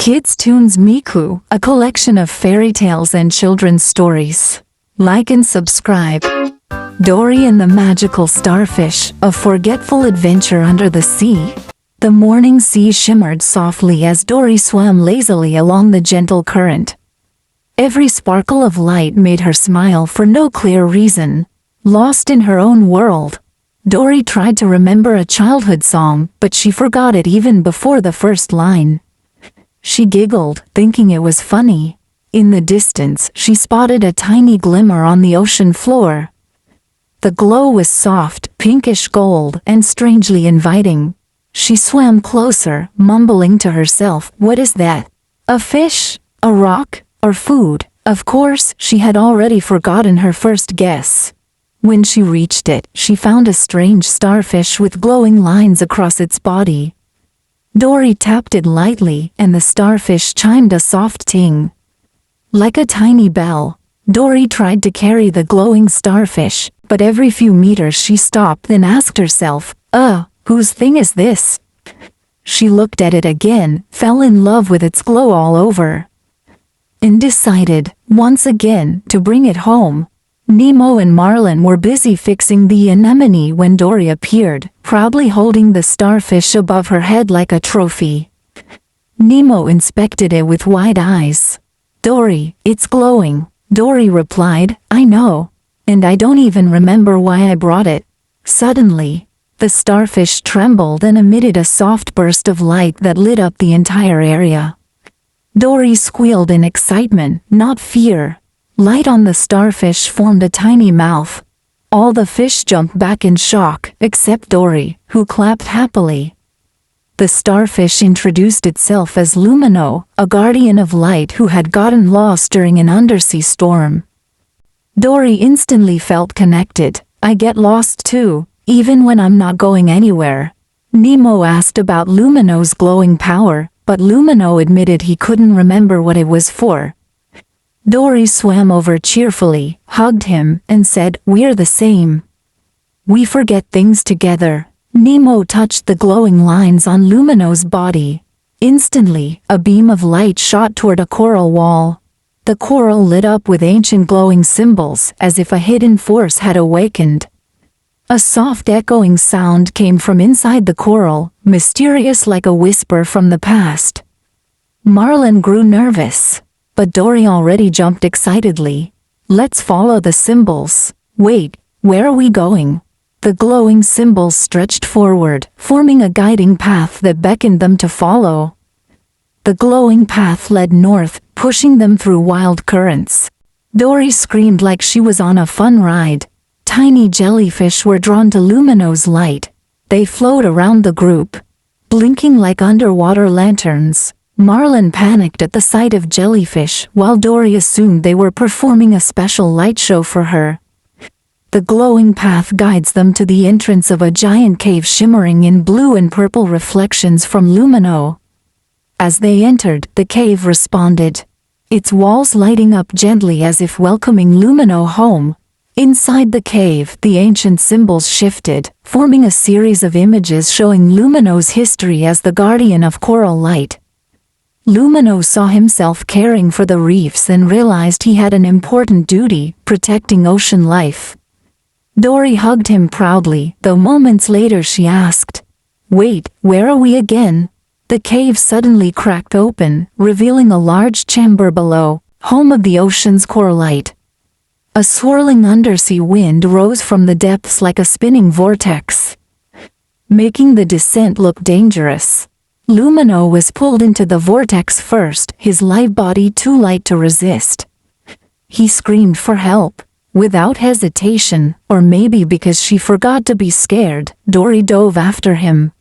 Kids Tunes Miku, a collection of fairy tales and children's stories. Like and subscribe. Dory and the Magical Starfish, a forgetful adventure under the sea. The morning sea shimmered softly as Dory swam lazily along the gentle current. Every sparkle of light made her smile for no clear reason. Lost in her own world, Dory tried to remember a childhood song, but she forgot it even before the first line. She giggled, thinking it was funny. In the distance, she spotted a tiny glimmer on the ocean floor. The glow was soft, pinkish gold, and strangely inviting. She swam closer, mumbling to herself, "What is that? A fish? A rock? Or food?" Of course, she had already forgotten her first guess. When she reached it, she found a strange starfish with glowing lines across its body. Dory tapped it lightly, and the starfish chimed a soft ting. Like a tiny bell, Dory tried to carry the glowing starfish, but every few meters she stopped and asked herself, whose thing is this?" She looked at it again, fell in love with its glow all over, and decided, once again, to bring it home. Nemo and Marlin were busy fixing the anemone when Dory appeared, proudly holding the starfish above her head like a trophy. Nemo inspected it with wide eyes. "Dory, it's glowing," Dory replied. "I know. And I don't even remember why I brought it." Suddenly, the starfish trembled and emitted a soft burst of light that lit up the entire area. Dory squealed in excitement, not fear. Light on the starfish formed a tiny mouth. All the fish jumped back in shock, except Dory, who clapped happily. The starfish introduced itself as Lumino, a guardian of light who had gotten lost during an undersea storm. Dory instantly felt connected. "I get lost too, even when I'm not going anywhere." Nemo asked about Lumino's glowing power, but Lumino admitted he couldn't remember what it was for. Dory swam over cheerfully, hugged him, and said, "We're the same. We forget things together." Nemo touched the glowing lines on Lumino's body. Instantly, a beam of light shot toward a coral wall. The coral lit up with ancient glowing symbols, as if a hidden force had awakened. A soft echoing sound came from inside the coral, mysterious like a whisper from the past. Marlin grew nervous, but Dory already jumped excitedly. "Let's follow the symbols." "Wait, where are we going?" The glowing symbols stretched forward, forming a guiding path that beckoned them to follow. The glowing path led north, pushing them through wild currents. Dory screamed like she was on a fun ride. Tiny jellyfish were drawn to Lumino's light. They flowed around the group, blinking like underwater lanterns. Marlin panicked at the sight of jellyfish, while Dory assumed they were performing a special light show for her. The glowing path guides them to the entrance of a giant cave shimmering in blue and purple reflections from Lumino. As they entered, the cave responded, its walls lighting up gently as if welcoming Lumino home. Inside the cave, the ancient symbols shifted, forming a series of images showing Lumino's history as the guardian of coral light. Lumino saw himself caring for the reefs and realized he had an important duty, protecting ocean life. Dory hugged him proudly, though moments later she asked, "Wait, where are we again?" The cave suddenly cracked open, revealing a large chamber below, home of the ocean's core light. A swirling undersea wind rose from the depths like a spinning vortex, making the descent look dangerous. Lumino was pulled into the vortex first, his light body too light to resist. He screamed for help. Without hesitation, or maybe because she forgot to be scared, Dory dove after him.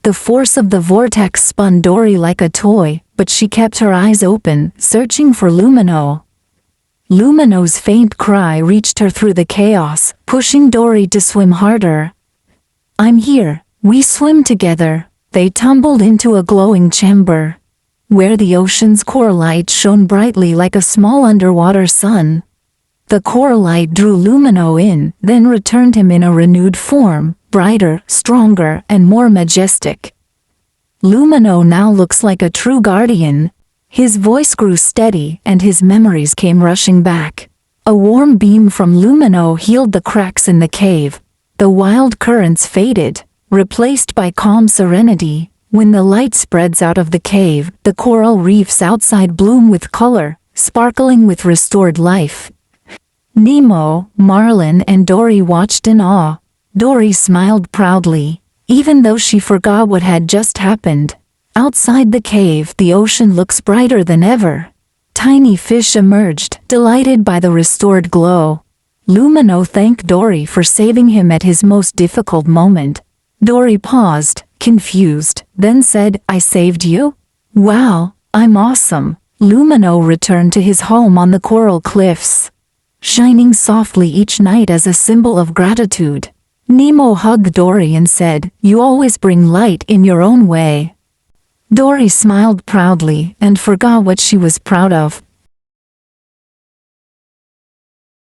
The force of the vortex spun Dory like a toy, but she kept her eyes open, searching for Lumino. Lumino's faint cry reached her through the chaos, pushing Dory to swim harder. "I'm here. We swim together." They tumbled into a glowing chamber, where the ocean's core light shone brightly like a small underwater sun. The core light drew Lumino in, then returned him in a renewed form, brighter, stronger, and more majestic. Lumino now looks like a true guardian. His voice grew steady and his memories came rushing back. A warm beam from Lumino healed the cracks in the cave. The wild currents faded, replaced by calm serenity. When the light spreads out of the cave, the coral reefs outside bloom with color, sparkling with restored life. Nemo, Marlin, and Dory watched in awe. Dory smiled proudly, even though she forgot what had just happened. Outside the cave, the ocean looks brighter than ever. Tiny fish emerged, delighted by the restored glow. Lumino thanked Dory for saving him at his most difficult moment. Dory paused, confused, then said, "I saved you? Wow, I'm awesome." Lumino returned to his home on the coral cliffs, shining softly each night as a symbol of gratitude. Nemo hugged Dory and said, "You always bring light in your own way." Dory smiled proudly and forgot what she was proud of.